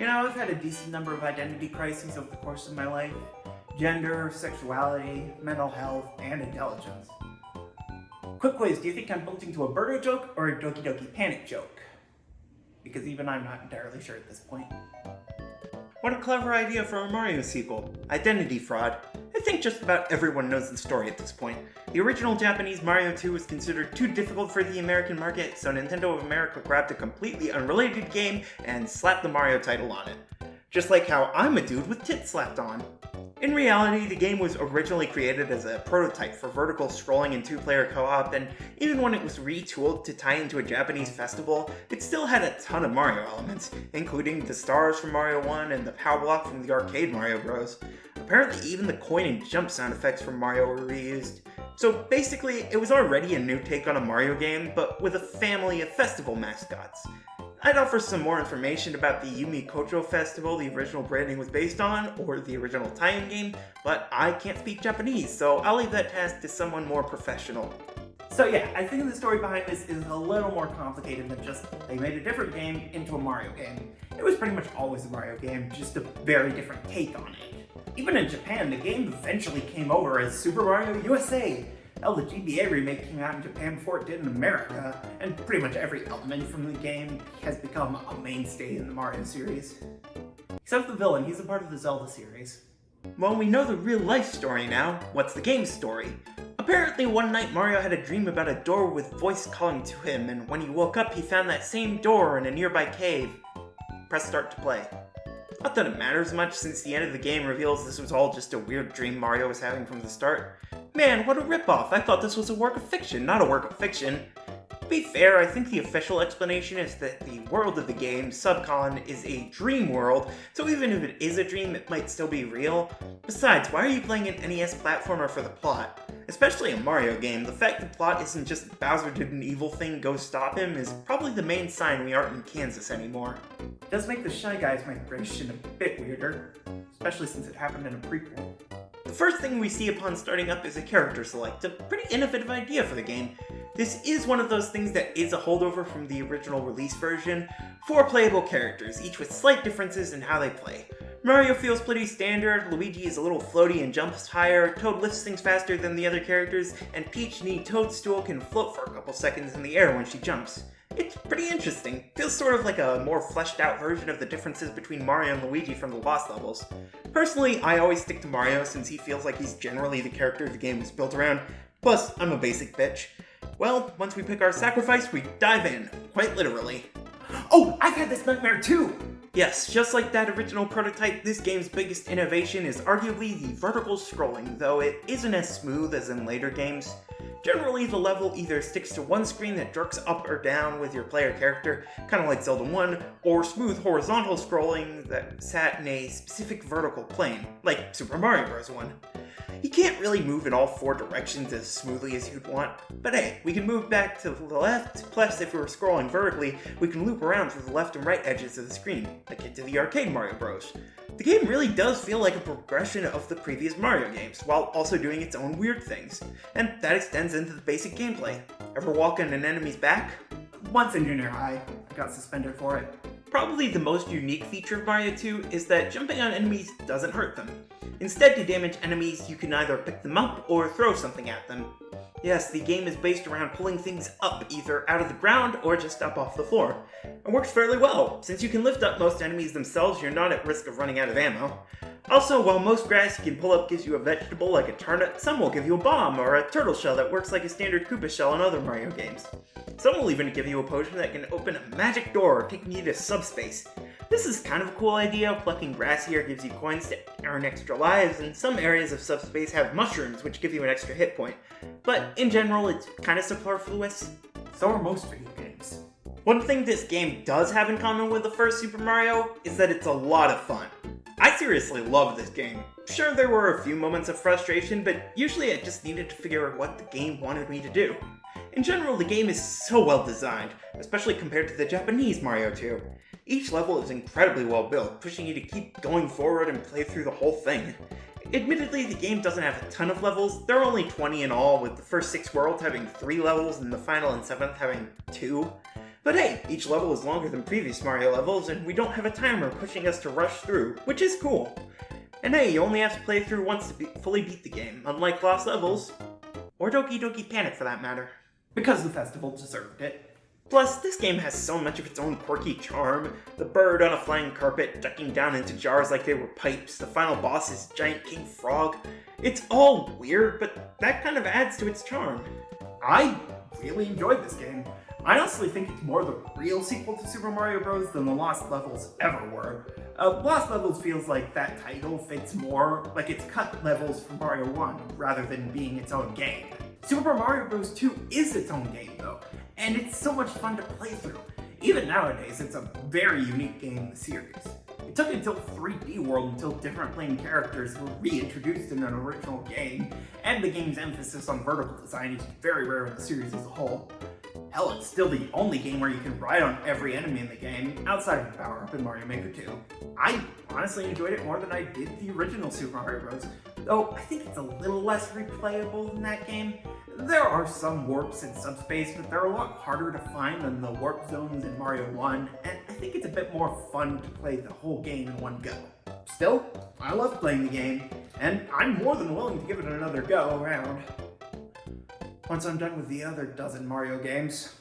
You know, I've had a decent number of identity crises over the course of my life. Gender, sexuality, mental health, and intelligence. Quick quiz, do you think I'm building to a Birdo joke or a Doki Doki Panic joke? Because even I'm not entirely sure at this point. What a clever idea for a Mario sequel. Identity fraud. I think just about everyone knows the story at this point. The original Japanese Mario 2 was considered too difficult for the American market, so Nintendo of America grabbed a completely unrelated game and slapped the Mario title on it. Just like how I'm a dude with tits slapped on. In reality, the game was originally created as a prototype for vertical scrolling and two-player co-op, and even when it was retooled to tie into a Japanese festival, it still had a ton of Mario elements, including the stars from Mario 1 and the power block from the arcade Mario Bros. Apparently even the coin and jump sound effects from Mario were reused. So basically, it was already a new take on a Mario game, but with a family of festival mascots. I'd offer some more information about the Yumi Kocho Festival the original branding was based on, or the original tie-in game, but I can't speak Japanese, so I'll leave that task to someone more professional. So yeah, I think the story behind this is a little more complicated than just they made a different game into a Mario game. It was pretty much always a Mario game, just a very different take on it. Even in Japan, the game eventually came over as Super Mario USA. Hell, the GBA remake came out in Japan before it did in America, and pretty much every element from the game has become a mainstay in the Mario series. Except the villain, he's a part of the Zelda series. Well, we know the real-life story now. What's the game's story? Apparently one night Mario had a dream about a door with voice calling to him, and when he woke up he found that same door in a nearby cave. Press start to play. Not that it matters much, since the end of the game reveals this was all just a weird dream Mario was having from the start. Man, what a ripoff! I thought this was a work of fiction, not a work of fiction. To be fair, I think the official explanation is that the world of the game, Subcon, is a dream world, so even if it is a dream, it might still be real. Besides, why are you playing an NES platformer for the plot? Especially a Mario game, the fact the plot isn't just Bowser did an evil thing, go stop him, is probably the main sign we aren't in Kansas anymore. It does make the Shy Guys migration a bit weirder, especially since it happened in a prequel. The first thing we see upon starting up is a character select, a pretty innovative idea for the game. This is one of those things that is a holdover from the original release version. 4 playable characters, each with slight differences in how they play. Mario feels pretty standard, Luigi is a little floaty and jumps higher, Toad lifts things faster than the other characters, and Peach knee Toadstool can float for a couple seconds in the air when she jumps. It's pretty interesting. Feels sort of like a more fleshed out version of the differences between Mario and Luigi from the Lost levels. Personally, I always stick to Mario since he feels like he's generally the character the game was built around. Plus, I'm a basic bitch. Well, once we pick our sacrifice, we dive in. Quite literally. Oh, I've had this nightmare too! Yes, just like that original prototype, this game's biggest innovation is arguably the vertical scrolling, though it isn't as smooth as in later games. Generally, the level either sticks to one screen that jerks up or down with your player character, kind of like Zelda 1, or smooth horizontal scrolling that sat in a specific vertical plane, like Super Mario Bros. 1. You can't really move in all 4 directions as smoothly as you'd want, but hey, we can move back to the left, plus if we were scrolling vertically, we can loop around through the left and right edges of the screen, like to the arcade Mario Bros. The game really does feel like a progression of the previous Mario games, while also doing its own weird things, and that extends into the basic gameplay. Ever walk on an enemy's back? Once in junior high, I got suspended for it. Probably the most unique feature of Mario 2 is that jumping on enemies doesn't hurt them. Instead, to damage enemies, you can either pick them up or throw something at them. Yes, the game is based around pulling things up, either out of the ground or just up off the floor. It works fairly well. Since you can lift up most enemies themselves, you're not at risk of running out of ammo. Also, while most grass you can pull up gives you a vegetable like a turnip, some will give you a bomb or a turtle shell that works like a standard Koopa shell in other Mario games. Some will even give you a potion that can open a magic door, taking you to subspace. This is kind of a cool idea. Plucking grass here gives you coins to earn extra lives, and some areas of subspace have mushrooms which give you an extra hit point. But in general, it's kind of superfluous. So are most video games. One thing this game does have in common with the first Super Mario is that it's a lot of fun. I seriously love this game. Sure, there were a few moments of frustration, but usually I just needed to figure out what the game wanted me to do. In general, the game is so well designed, especially compared to the Japanese Mario 2. Each level is incredibly well built, pushing you to keep going forward and play through the whole thing. Admittedly, the game doesn't have a ton of levels. There are only 20 in all, with the first 6 worlds having 3 levels and the final and 7th having 2. But hey, each level is longer than previous Mario levels, and we don't have a timer pushing us to rush through, which is cool. And hey, you only have to play through once to fully beat the game, unlike lost levels, or Doki Doki Panic for that matter. Because the festival deserved it. Plus, this game has so much of its own quirky charm. The bird on a flying carpet ducking down into jars like they were pipes, the final boss is Giant King Frog. It's all weird, but that kind of adds to its charm. I really enjoyed this game. I honestly think it's more the real sequel to Super Mario Bros. Than the Lost Levels ever were. Lost Levels feels like that title fits more like it's cut levels from Mario 1 rather than being its own game. Super Mario Bros. 2 is its own game though, and it's so much fun to play through. Even nowadays, it's a very unique game in the series. It took until 3D World until different playing characters were reintroduced in an original game, and the game's emphasis on vertical design is very rare in the series as a whole. Hell, it's still the only game where you can ride on every enemy in the game, outside of the power-up in Mario Maker 2. I honestly enjoyed it more than I did the original Super Mario Bros., though I think it's a little less replayable than that game. There are some warps in subspace, but they're a lot harder to find than the warp zones in Mario 1, and I think it's a bit more fun to play the whole game in one go. Still, I love playing the game, and I'm more than willing to give it another go around once I'm done with the other dozen Mario games.